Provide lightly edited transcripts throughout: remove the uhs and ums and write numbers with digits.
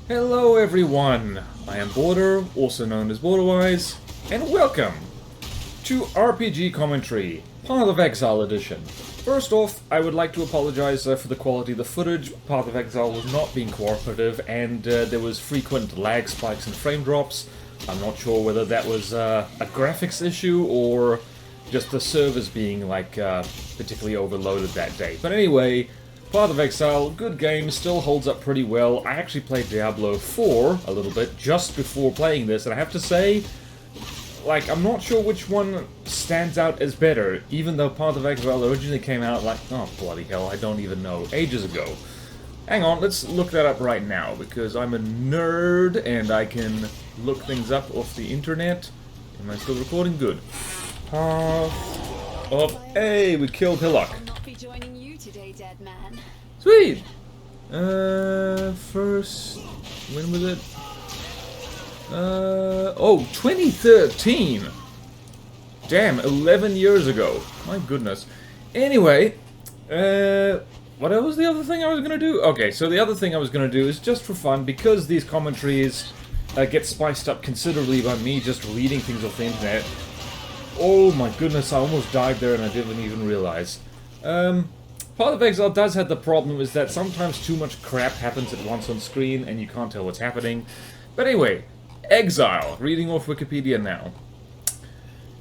Hello everyone, I am Border, also known as Borderwise, and welcome to RPG Commentary, Path of Exile Edition. First off, I would like to apologize for the quality of the footage. Path of Exile was not being cooperative, and there was frequent lag spikes and frame drops. I'm not sure whether that was a graphics issue or just the servers being particularly overloaded that day. But anyway, Path of Exile, good game, still holds up pretty well. I actually played Diablo 4 a little bit just before playing this, and I have to say, I'm not sure which one stands out as better, even though Path of Exile originally came out oh bloody hell, I don't even know, ages ago. Hang on, let's look that up right now, because I'm a nerd and I can look things up off the internet. Am I still recording? Good. Path of... Hey, we killed Hillock. Dead man. Sweet! First... When was it? 2013! Damn, 11 years ago. My goodness. Anyway, what was the other thing I was gonna do? Okay, so the other thing I was gonna do is just for fun, because these commentaries get spiced up considerably by me just reading things off the internet. Oh my goodness, I almost died there and I didn't even realize. Path of Exile does have the problem is that sometimes too much crap happens at once on screen and you can't tell what's happening. But anyway, Exile, reading off Wikipedia now.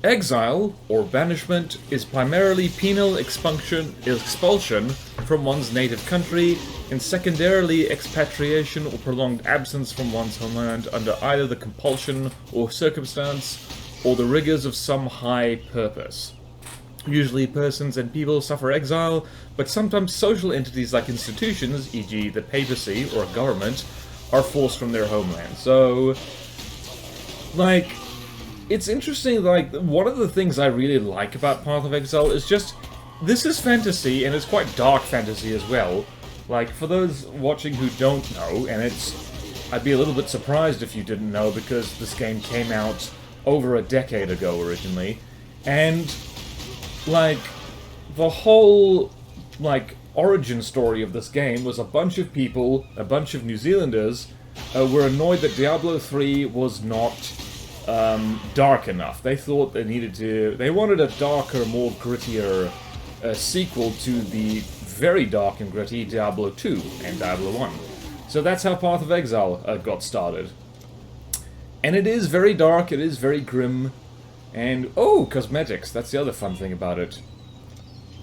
Exile, or banishment, is primarily penal expulsion from one's native country, and secondarily expatriation or prolonged absence from one's homeland under either the compulsion or circumstance, or the rigors of some high purpose. Usually persons and people suffer exile, but sometimes social entities like institutions, e.g. the papacy or a government, are forced from their homeland. So, it's interesting, one of the things I really like about Path of Exile is just, this is fantasy, and it's quite dark fantasy as well. For those watching who don't know, and I'd be a little bit surprised if you didn't know, because this game came out over a decade ago originally, and the whole, origin story of this game was a bunch of people, a bunch of New Zealanders, were annoyed that Diablo 3 was not, dark enough. They thought they wanted a darker, more grittier, sequel to the very dark and gritty Diablo 2 and Diablo 1. So that's how Path of Exile got started. And it is very dark, it is very grim. And, oh, cosmetics, that's the other fun thing about it.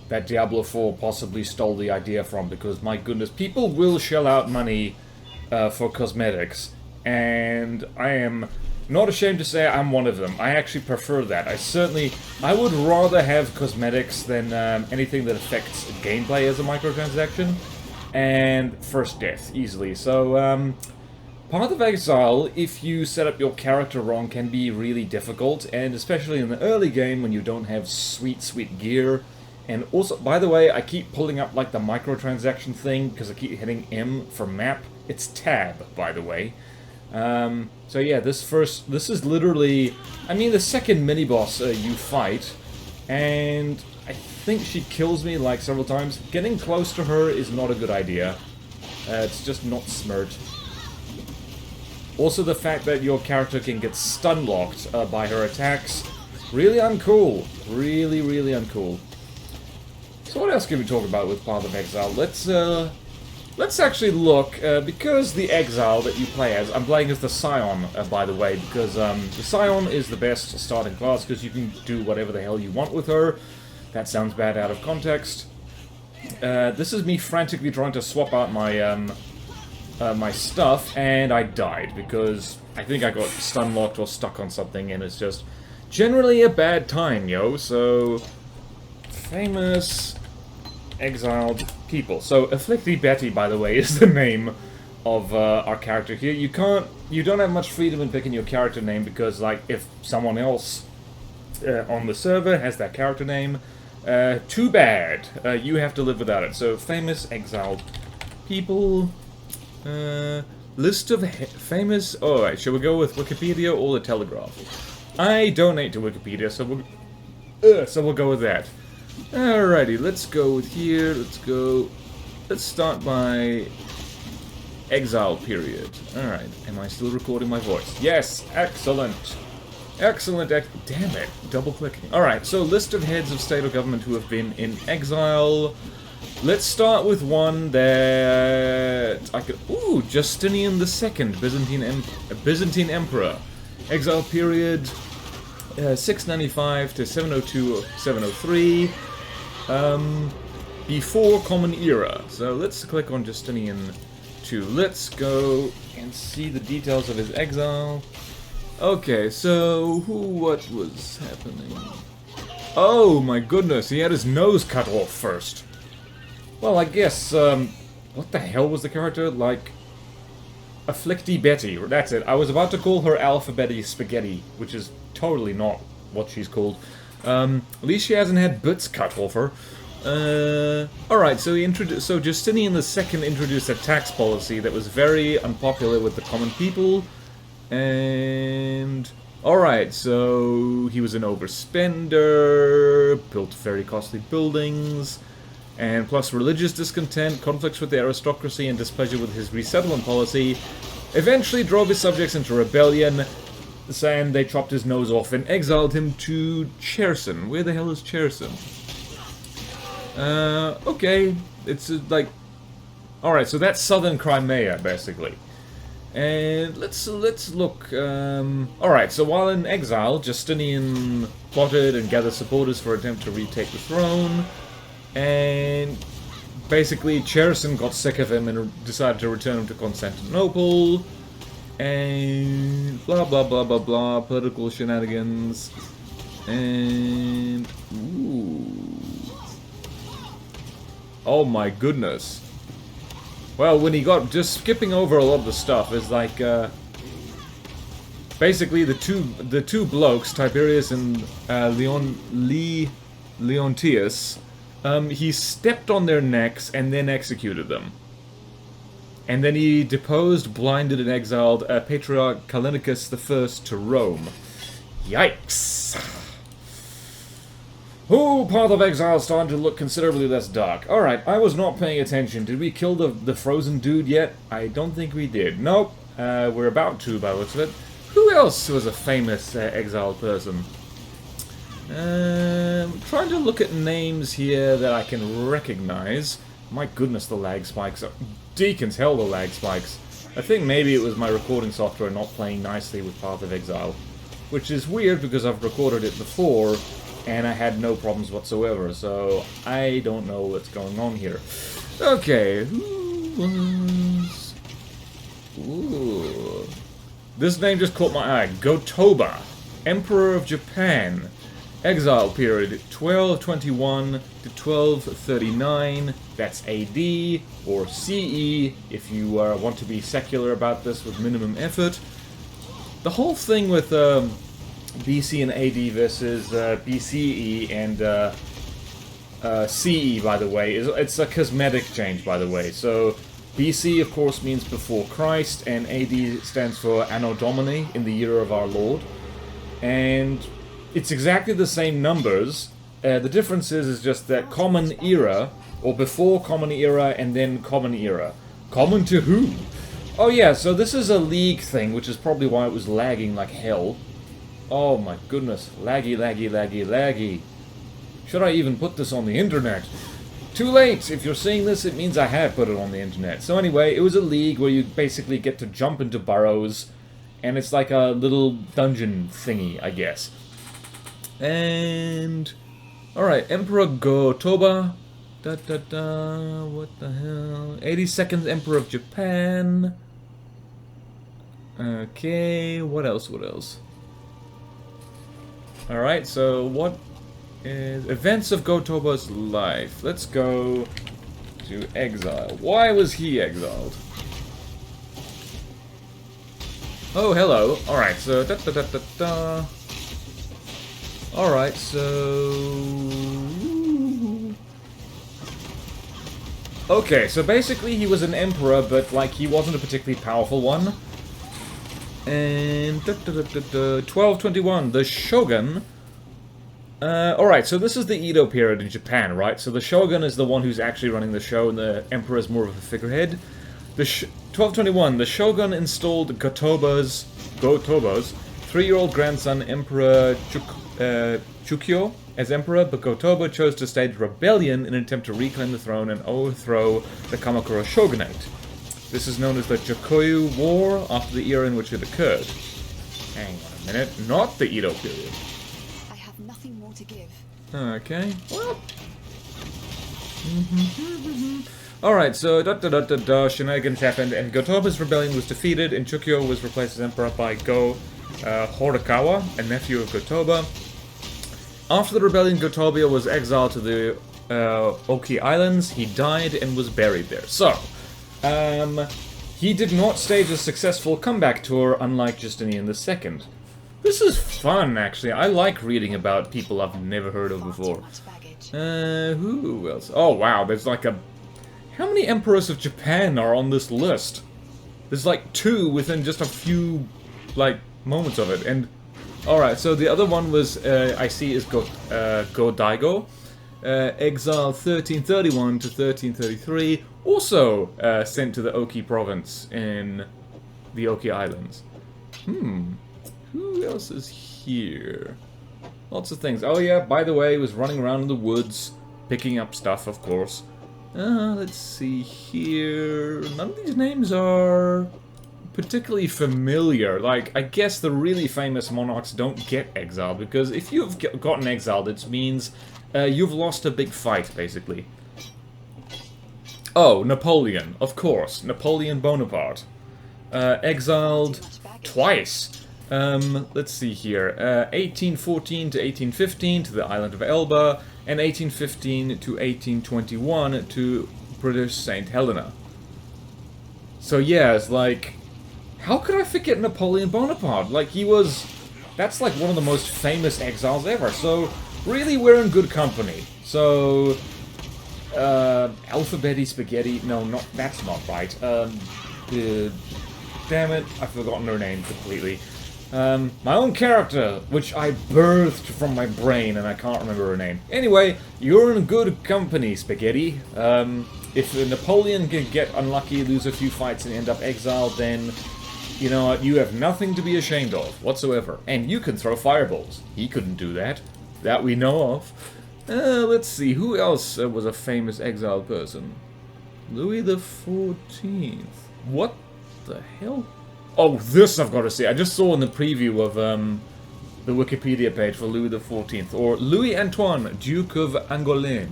That Diablo 4 possibly stole the idea from, because, my goodness, people will shell out money for cosmetics. And I am not ashamed to say I'm one of them. I actually prefer that. I would rather have cosmetics than anything that affects gameplay as a microtransaction. And first death, easily. So, Path of Exile, if you set up your character wrong, can be really difficult, and especially in the early game when you don't have sweet gear. And also, by the way, I keep pulling up the microtransaction thing because I keep hitting M for map. It's tab, by the way. So yeah, this is literally, the second mini-boss you fight, and I think she kills me several times. Getting close to her is not a good idea. It's just not smart. Also, the fact that your character can get stun-locked by her attacks, really uncool. Really, really uncool. So what else can we talk about with Path of Exile? Let's actually look, because the Exile that you play as, I'm playing as the Scion, by the way, because the Scion is the best starting class, because you can do whatever the hell you want with her. That sounds bad out of context. This is me frantically trying to swap out my, my stuff, and I died, because I think I got stun-locked or stuck on something, and it's just generally a bad time, yo. So, famous exiled people. So, Afflicted Betty, by the way, is the name of our character here. You don't have much freedom in picking your character name, because, if someone else on the server has that character name, too bad. You have to live without it. So, famous exiled people... list of famous... Alright, shall we go with Wikipedia or the Telegraph? I donate to Wikipedia, so we'll go with that. Alrighty, let's go with here, let's start by Exile period. Alright, am I still recording my voice? Yes, excellent. Excellent, damn it, double clicking. Alright, so list of heads of state or government who have been in exile. Let's start with one that I could... Ooh, Justinian II, Byzantine Emperor. Exile period, 695 to 702, 703. Before Common Era. So let's click on Justinian II. Let's go and see the details of his exile. Okay, so what was happening? Oh my goodness, he had his nose cut off first. Well, I guess, what the hell was the character? Like, Afflicty Betty, that's it. I was about to call her Alphabetty Spaghetti, which is totally not what she's called. At least she hasn't had bits cut off her. Alright, so Justinian II introduced a tax policy that was very unpopular with the common people. And... Alright, so he was an overspender, built very costly buildings, and plus religious discontent, conflicts with the aristocracy, and displeasure with his resettlement policy eventually drove his subjects into rebellion, and they chopped his nose off and exiled him to Cherson. Where the hell is Cherson? Okay, it's like... Alright, so that's southern Crimea, basically. And let's look, alright, so while in exile, Justinian plotted and gathered supporters for an attempt to retake the throne, and basically Cherson got sick of him and decided to return him to Constantinople, and blah blah blah blah blah, political shenanigans, and... Ooh. Oh my goodness. Well, when he got, just skipping over a lot of the stuff, is like, basically the two blokes, Tiberius and Leontius, he stepped on their necks and then executed them. And then he deposed, blinded, and exiled Patriarch Callinicus I to Rome. Yikes! Ooh, Path of Exile starting to look considerably less dark. Alright, I was not paying attention. Did we kill the frozen dude yet? I don't think we did. Nope. We're about to, by the looks of it. Who else was a famous exiled person? Trying to look at names here that I can recognize. My goodness, the lag spikes. Deacon's hell, the lag spikes. I think maybe it was my recording software not playing nicely with Path of Exile. Which is weird because I've recorded it before, and I had no problems whatsoever, so I don't know what's going on here. Okay, who was... Ooh. This name just caught my eye. Go-Toba, Emperor of Japan. Exile period, 1221 to 1239. That's AD, or CE, if you want to be secular about this with minimum effort. The whole thing with... BC and AD versus BCE and CE, by the way, it's a cosmetic change, by the way. So BC, of course, means before Christ, and AD stands for Anno Domini, in the year of our Lord. And it's exactly the same numbers. The difference is just that Common Era, or before Common Era, and then Common Era. Common to who? Oh yeah, so this is a League thing, which is probably why it was lagging like hell. Oh my goodness, laggy, laggy, laggy, laggy. Should I even put this on the internet? Too late! If you're seeing this, it means I have put it on the internet. So anyway, it was a league where you basically get to jump into burrows, and it's like a little dungeon thingy, I guess. And... Alright, Emperor Go-Toba. What the hell? 82nd Emperor of Japan. Okay, what else, what else? Alright, so what is... Events of Go-Toba's life. Let's go to exile. Why was he exiled? Oh, hello. Alright, so... Alright, so... Okay, so basically he was an emperor, but, like, he wasn't a particularly powerful one. And 1221, the Shogun. Alright, so this is the Edo period in Japan, right? So the Shogun is the one who's actually running the show, and the Emperor is more of a figurehead. The 1221, the shogun installed Gotoba's 3-year-old grandson, Emperor Chukyo, as emperor, but Gotoba chose to stage rebellion in an attempt to reclaim the throne and overthrow the Kamakura shogunate. This is known as the Jokoyu War, after the era in which it occurred. Hang on a minute, not the Edo period. I have nothing more to give. Okay, well... Alright, so shenanigans happened, and Gotoba's rebellion was defeated, and Chukyo was replaced as emperor by Go Horikawa, a nephew of Gotoba. After the rebellion, Gotoba was exiled to the Oki Islands. He died and was buried there. So, he did not stage a successful comeback tour, unlike Justinian II. This is fun, actually. I like reading about people I've never heard of before. Who else? Oh, wow, there's like a... How many emperors of Japan are on this list? There's like 2 within just a few, like, moments of it. And, alright, so the other one was, I see, is Go-Daigo. Exiled 1331 to 1333. Also sent to the Oki province in the Oki Islands. Who else is here? Lots of things. Oh yeah, by the way, he was running around in the woods, picking up stuff, of course. Let's see here... None of these names are particularly familiar. Like, I guess the really famous monarchs don't get exiled, because if you've gotten exiled, it means you've lost a big fight, basically. Oh, Napoleon, of course. Napoleon Bonaparte. Exiled twice. Let's see here. 1814 to 1815 to the island of Elba, and 1815 to 1821 to British St. Helena. So yeah, it's like... How could I forget Napoleon Bonaparte? Like, he was... That's like one of the most famous exiles ever, so really we're in good company. So... Alphabeti Spaghetti... No, not... That's not right. Damn it, I've forgotten her name completely. My own character, which I birthed from my brain, and I can't remember her name. Anyway, you're in good company, Spaghetti. If Napoleon can get unlucky, lose a few fights, and end up exiled, then, you know what, you have nothing to be ashamed of, whatsoever. And you can throw fireballs. He couldn't do that. That we know of. Let's see, who else was a famous exiled person? Louis XIV. What the hell? Oh, this I've got to see. I just saw in the preview of the Wikipedia page for Louis XIV, or Louis Antoine, Duke of Angoulême.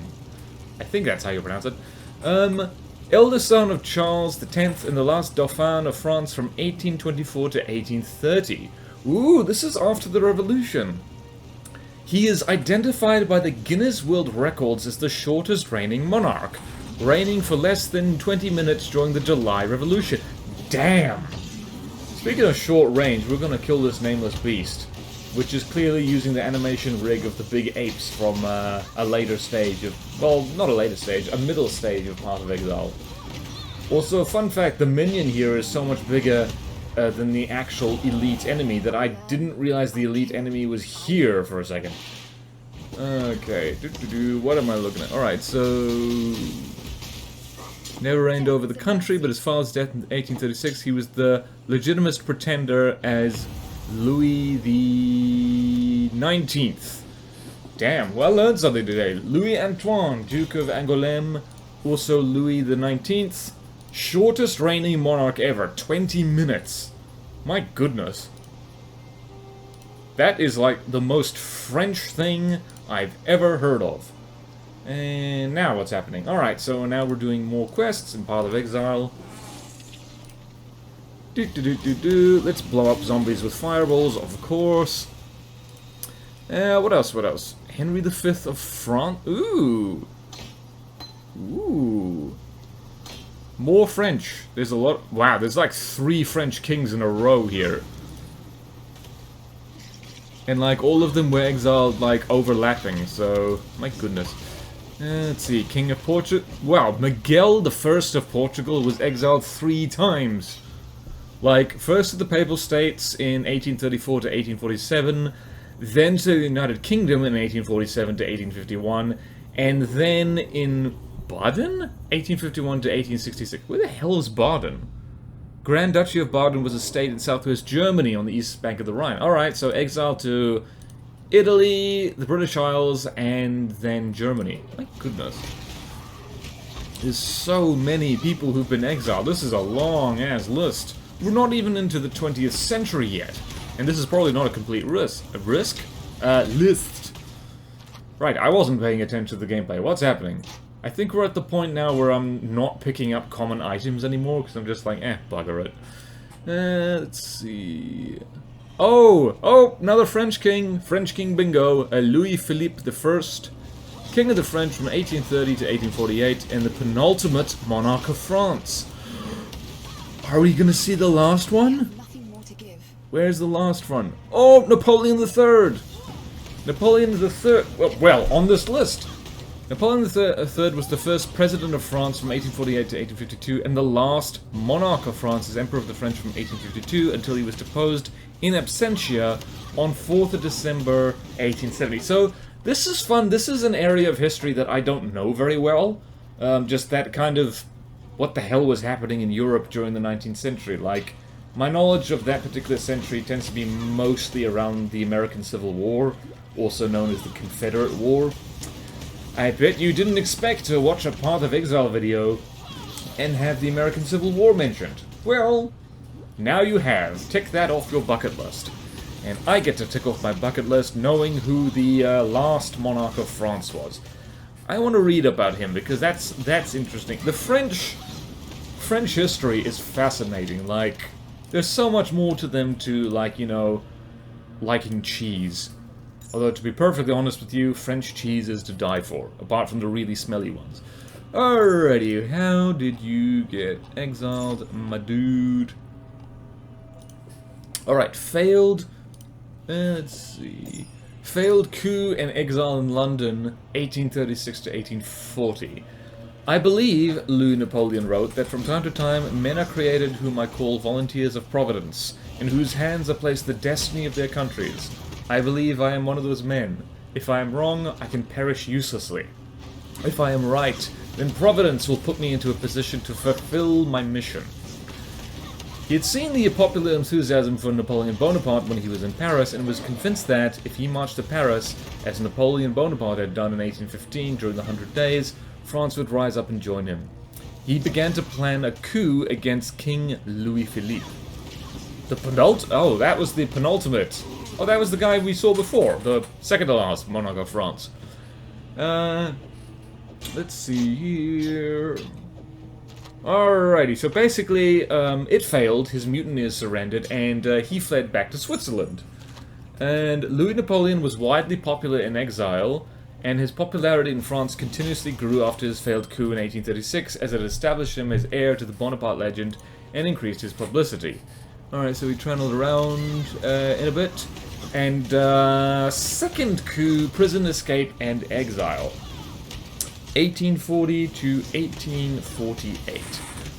I think that's how you pronounce it. Eldest son of Charles X and the last Dauphin of France from 1824 to 1830. Ooh, this is after the Revolution. He is identified by the Guinness World Records as the shortest reigning monarch, reigning for less than 20 minutes during the July Revolution. Damn! Speaking of short range, we're gonna kill this nameless beast, which is clearly using the animation rig of the big apes from a later stage of... Well, not a later stage, a middle stage of Path of Exile. Also, fun fact, the minion here is so much bigger than the actual elite enemy that I didn't realize the elite enemy was here for a second. Okay, what am I looking at? Alright, so... Never reigned over the country, but his father's death in 1836, he was the legitimate pretender as Louis the 19th. Damn, well, I learned something today. Louis Antoine, Duke of Angoulême, also Louis the 19th. Shortest reigning monarch ever, 20 minutes. My goodness. That is like the most French thing I've ever heard of. And now what's happening? Alright, so now we're doing more quests in Path of Exile. Let's blow up zombies with fireballs, of course. What else? Henry V of France? Ooh! Ooh! More French. There's a lot... Wow, there's like 3 French kings in a row here. And like, all of them were exiled, like, overlapping, so... My goodness. Let's see, King of Portugal... Wow, Miguel I of Portugal was exiled 3 times. Like, first to the Papal States in 1834 to 1847, then to the United Kingdom in 1847 to 1851, and then in Baden? 1851 to 1866. Where the hell is Baden? Grand Duchy of Baden was a state in southwest Germany on the east bank of the Rhine. Alright, so exile to Italy, the British Isles, and then Germany. My goodness. There's so many people who've been exiled. This is a long-ass list. We're not even into the 20th century yet. And this is probably not a complete list. Right, I wasn't paying attention to the gameplay. What's happening? I think we're at the point now where I'm not picking up common items anymore, because I'm just like, bugger it. Let's see... Oh, another French king bingo, Louis Philippe I, King of the French from 1830 to 1848, and the penultimate monarch of France. Are we gonna see the last one? Nothing more to give. Where's the last one? Oh, Napoleon III! Napoleon III, well, on this list. Napoleon III was the first president of France from 1848 to 1852, and the last monarch of France as Emperor of the French from 1852 until he was deposed in absentia on 4th of December 1870. So, this is fun. This is an area of history that I don't know very well. Just that kind of what the hell was happening in Europe during the 19th century. Like, my knowledge of that particular century tends to be mostly around the American Civil War, also known as the Confederate War. I bet you didn't expect to watch a Path of Exile video and have the American Civil War mentioned. Well, now you have. Tick that off your bucket list. And I get to tick off my bucket list knowing who the last monarch of France was. I want to read about him because that's interesting. The French history is fascinating. Like, there's so much more to them to, like, you know, liking cheese. Although, to be perfectly honest with you, French cheese is to die for, apart from the really smelly ones. Alrighty, how did you get exiled, my dude? Alright, failed... let's see... Failed coup and exile in London, 1836 to 1840. I believe, Louis Napoleon wrote, that from time to time men are created whom I call volunteers of Providence, in whose hands are placed the destiny of their countries. I believe I am one of those men. If I am wrong, I can perish uselessly. If I am right, then Providence will put me into a position to fulfill my mission. He had seen the popular enthusiasm for Napoleon Bonaparte when he was in Paris, and was convinced that, if he marched to Paris, as Napoleon Bonaparte had done in 1815 during the 100 Days, France would rise up and join him. He began to plan a coup against King Louis Philippe. Oh, that was the penultimate. Oh, that was the guy we saw before, the second to last monarch of France. Let's see here... Alrighty, so basically, it failed, his mutineers surrendered, and he fled back to Switzerland. And Louis Napoleon was widely popular in exile, and his popularity in France continuously grew after his failed coup in 1836, as it established him as heir to the Bonaparte legend and increased his publicity. Alright, so we trundled around in a bit. And second coup, prison escape and exile. 1840 to 1848.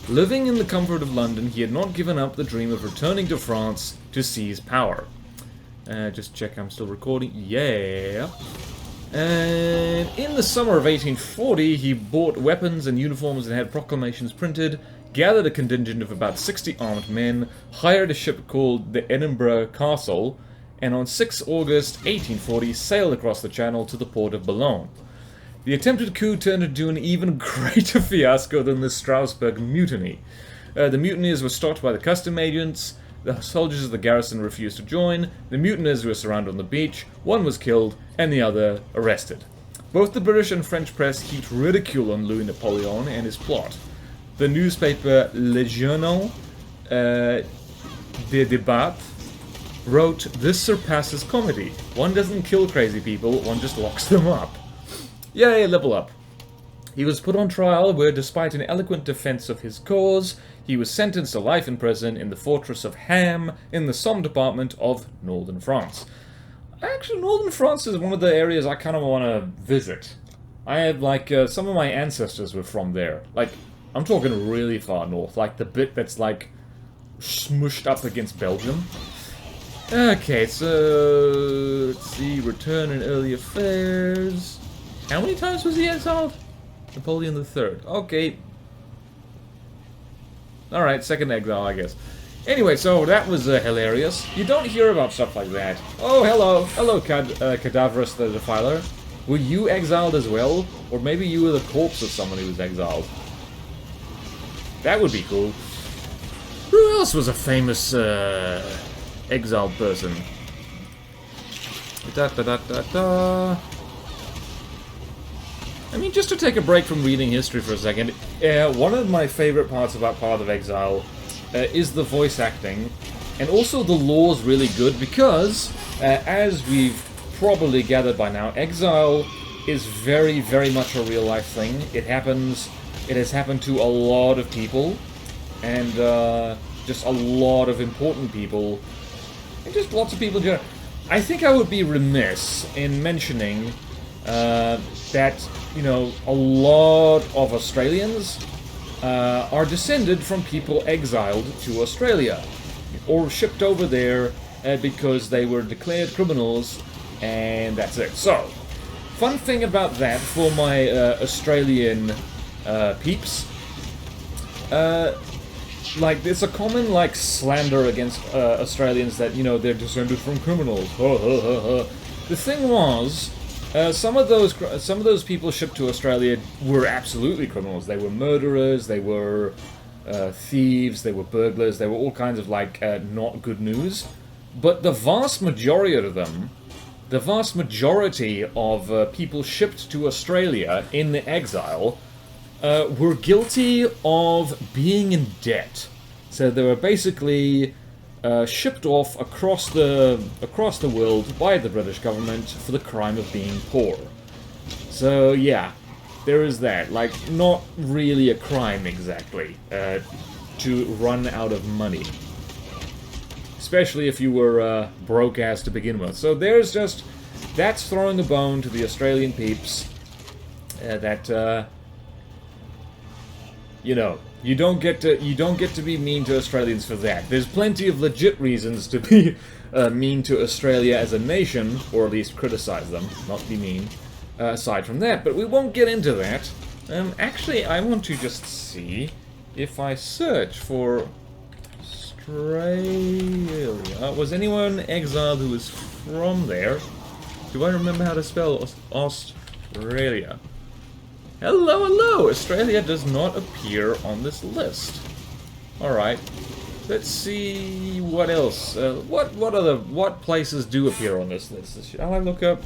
Living in the comfort of London, he had not given up the dream of returning to France to seize power. Just check I'm still recording. Yeah. And in the summer of 1840, he bought weapons and uniforms and had proclamations printed, gathered a contingent of about 60 armed men, hired a ship called the Edinburgh Castle, and on 6 August 1840 sailed across the channel to the port of Boulogne. The attempted coup turned into an even greater fiasco than the Strasbourg mutiny. The mutineers were stopped by the custom agents, the soldiers of the garrison refused to join, the mutineers were surrounded on the beach, one was killed, and the other arrested. Both the British and French press heaped ridicule on Louis Napoleon and his plot. The newspaper Le Journal de Débat wrote, "This surpasses comedy. One doesn't kill crazy people, one just locks them up." Yay, level up. He was put on trial where, despite an eloquent defense of his cause, he was sentenced to life in prison in the fortress of Ham in the Somme department of northern France. Actually, northern France is one of the areas I kind of want to visit. I had, like, some of my ancestors were from there. Like, I'm talking really far north, like the bit that's, like, smushed up against Belgium. Okay, so let's see, return in early affairs. How many times was he exiled? Napoleon III. Okay. Alright, second exile, I guess. Anyway, so that was hilarious. You don't hear about stuff like that. Oh, hello. Hello, Cadaverous the Defiler. Were you exiled as well? Or maybe you were the corpse of someone who was exiled. That would be cool. Who else was a famous exiled person? I mean, just to take a break from reading history for a second, one of my favorite parts about Path of Exile is the voice acting, and also the lore's really good because, as we've probably gathered by now, Exile is very, very much a real-life thing. It has happened to a lot of people, and just a lot of important people, and just lots of people in general. I think I would be remiss in mentioning that, you know, a lot of Australians are descended from people exiled to Australia, or shipped over there because they were declared criminals, and that's it. So, fun thing about that for my Australian peeps, like, it's a common, like, slander against Australians that, you know, they're descended from criminals. The thing was, some of those people shipped to Australia were absolutely criminals. They were murderers, they were thieves, they were burglars, they were all kinds of, like, not good news. But the vast majority of them, the vast majority of people shipped to Australia in the exile, were guilty of being in debt. So they were basically shipped off across the world by the British government for the crime of being poor. So yeah, there is that. Like, not really a crime exactly to run out of money, especially if you were broke ass to begin with. So that's throwing a bone to the Australian peeps that. You know, you don't get to be mean to Australians for that. There's plenty of legit reasons to be mean to Australia as a nation, or at least criticize them, not be mean. Aside from that, but we won't get into that. Actually, I want to just see if I search for Australia. Was anyone exiled who was from there? Do I remember how to spell Australia? Hello, hello! Australia does not appear on this list. Alright. Let's see what else. What places do appear on this list? Shall I look up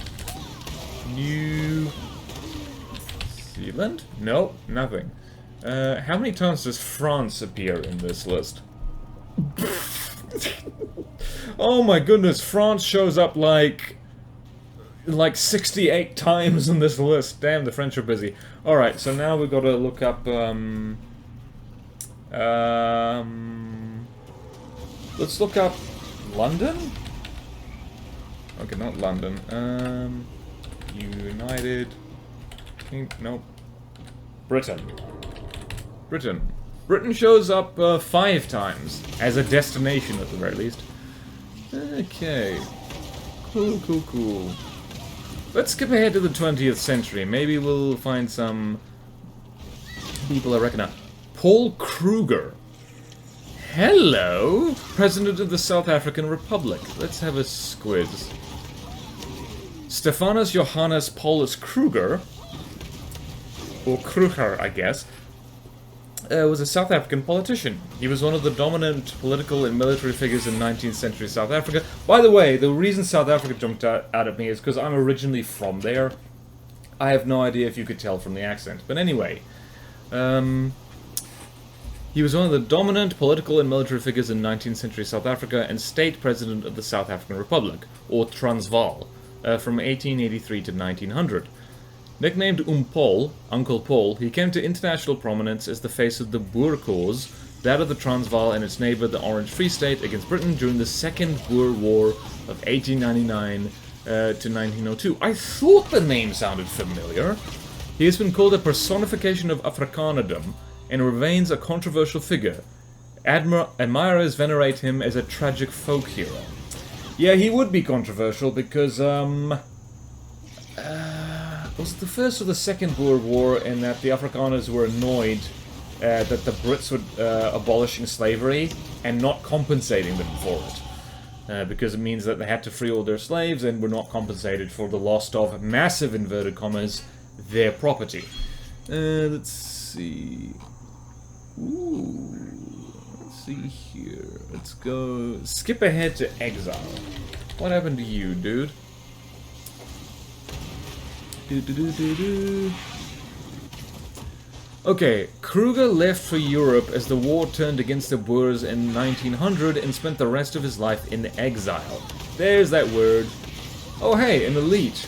New Zealand? Nope, nothing. How many times does France appear in this list? Oh my goodness, France shows up like 68 times in this list. Damn, the French are busy. Alright, so now we've got to look up, let's look up London? Okay, not London. United... Nope. Britain. Britain shows up 5 times, as a destination at the very least. Okay. Cool. Let's skip ahead to the 20th century. Maybe we'll find some people I recognize. Paul Kruger. Hello! President of the South African Republic. Let's have a squiz. Stephanus Johannes Paulus Kruger, or Kruger, I guess, was a South African politician. He was one of the dominant political and military figures in 19th century South Africa. By the way, the reason South Africa jumped out at me is because I'm originally from there. I have no idea if you could tell from the accent. But anyway, he was one of the dominant political and military figures in 19th century South Africa and state president of the South African Republic, or Transvaal, from 1883 to 1900. Nicknamed Paul, Uncle Paul, he came to international prominence as the face of the Boer cause, that of the Transvaal and its neighbour, the Orange Free State, against Britain during the Second Boer War of 1899 to 1902. I thought the name sounded familiar. He has been called a personification of Afrikanerdom and remains a controversial figure. Admirers venerate him as a tragic folk hero. Yeah, he would be controversial because, was it the First or the Second Boer War, in that the Afrikaners were annoyed that the Brits were abolishing slavery and not compensating them for it. Because it means that they had to free all their slaves and were not compensated for the loss of massive, inverted commas, their property. Let's see. Ooh. Let's see here. Let's go. Skip ahead to Exile. What happened to you, dude? Okay, Kruger left for Europe as the war turned against the Boers in 1900 and spent the rest of his life in exile. There's that word. Oh hey, an elite.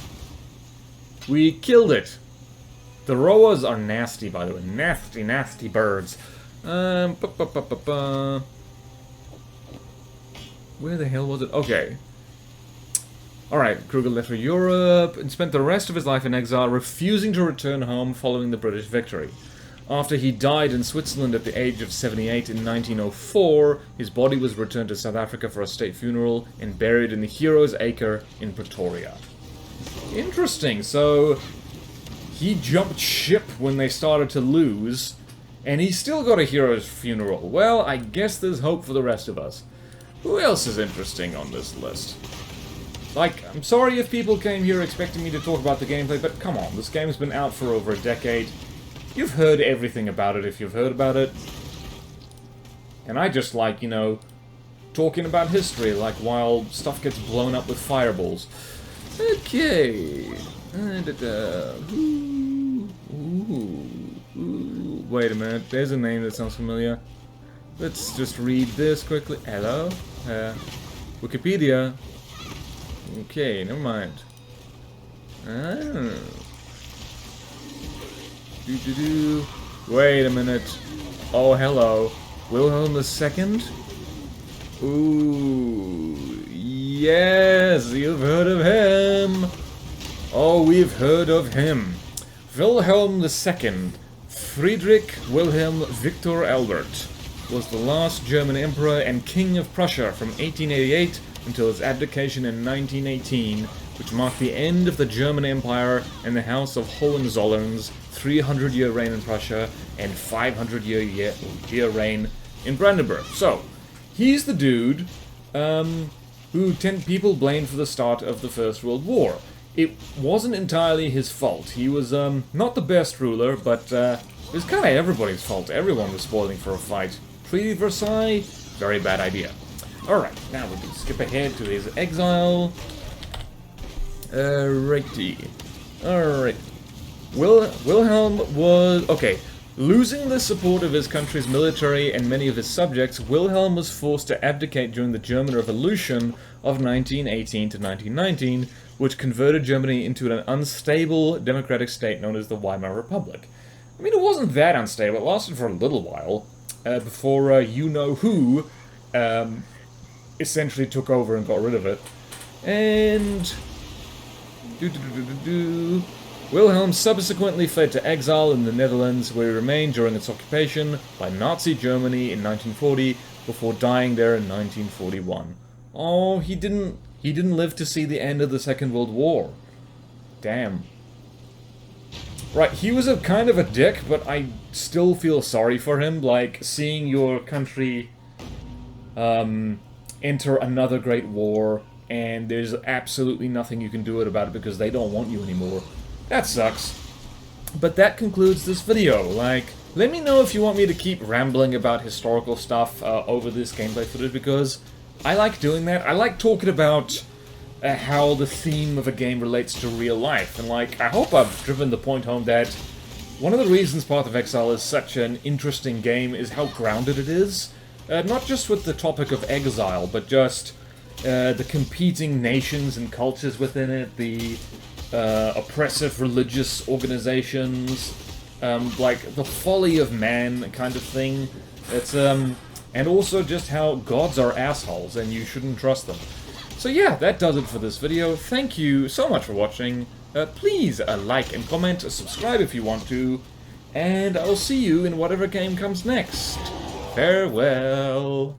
We killed it. The Roas are nasty, by the way. Nasty, nasty birds. Where the hell was it? Okay. Alright, Kruger left for Europe and spent the rest of his life in exile, refusing to return home following the British victory. After he died in Switzerland at the age of 78 in 1904, his body was returned to South Africa for a state funeral and buried in the Heroes' Acre in Pretoria. Interesting, so he jumped ship when they started to lose, and he still got a hero's funeral. Well, I guess there's hope for the rest of us. Who else is interesting on this list? Like, I'm sorry if people came here expecting me to talk about the gameplay, but come on, this game's been out for over a decade. You've heard everything about it if you've heard about it. And I just like, you know, talking about history, like while stuff gets blown up with fireballs. Okay. Wait a minute, there's a name that sounds familiar. Let's just read this quickly. Hello? Wikipedia. Okay, never mind. Wait a minute. Oh, hello. Wilhelm II? Ooh. Yes, you've heard of him. Oh, we've heard of him. Wilhelm II, Friedrich Wilhelm Victor Albert, was the last German emperor and king of Prussia from 1888 until his abdication in 1918, which marked the end of the German Empire and the House of Hohenzollerns' 300-year reign in Prussia and 500-year reign in Brandenburg. So, he's the dude who 10 people blamed for the start of the First World War. It wasn't entirely his fault. He was not the best ruler, but it was kind of everybody's fault. Everyone was spoiling for a fight. Treaty of Versailles? Very bad idea. Alright, now we can skip ahead to his exile. Righty. Alright. Wilhelm was... Okay. Losing the support of his country's military and many of his subjects, Wilhelm was forced to abdicate during the German Revolution of 1918 to 1919, which converted Germany into an unstable democratic state known as the Weimar Republic. I mean, it wasn't that unstable. It lasted for a little while, before you-know-who essentially took over and got rid of it. And... Wilhelm subsequently fled to exile in the Netherlands, where he remained during its occupation by Nazi Germany in 1940, before dying there in 1941. Oh, he didn't live to see the end of the Second World War. Damn. Right, he was a kind of a dick, but I still feel sorry for him, like, seeing your country enter another great war, and there's absolutely nothing you can do about it because they don't want you anymore. That sucks. But that concludes this video. Like, let me know if you want me to keep rambling about historical stuff over this gameplay footage, because I like doing that. I like talking about how the theme of a game relates to real life, and like, I hope I've driven the point home that one of the reasons Path of Exile is such an interesting game is how grounded it is. Not just with the topic of exile, but just the competing nations and cultures within it, the oppressive religious organizations, like the folly of man kind of thing. It's and also just how gods are assholes and you shouldn't trust them. So yeah, that does it for this video. Thank you so much for watching. Please like and comment, subscribe if you want to, and I'll see you in whatever game comes next. Farewell.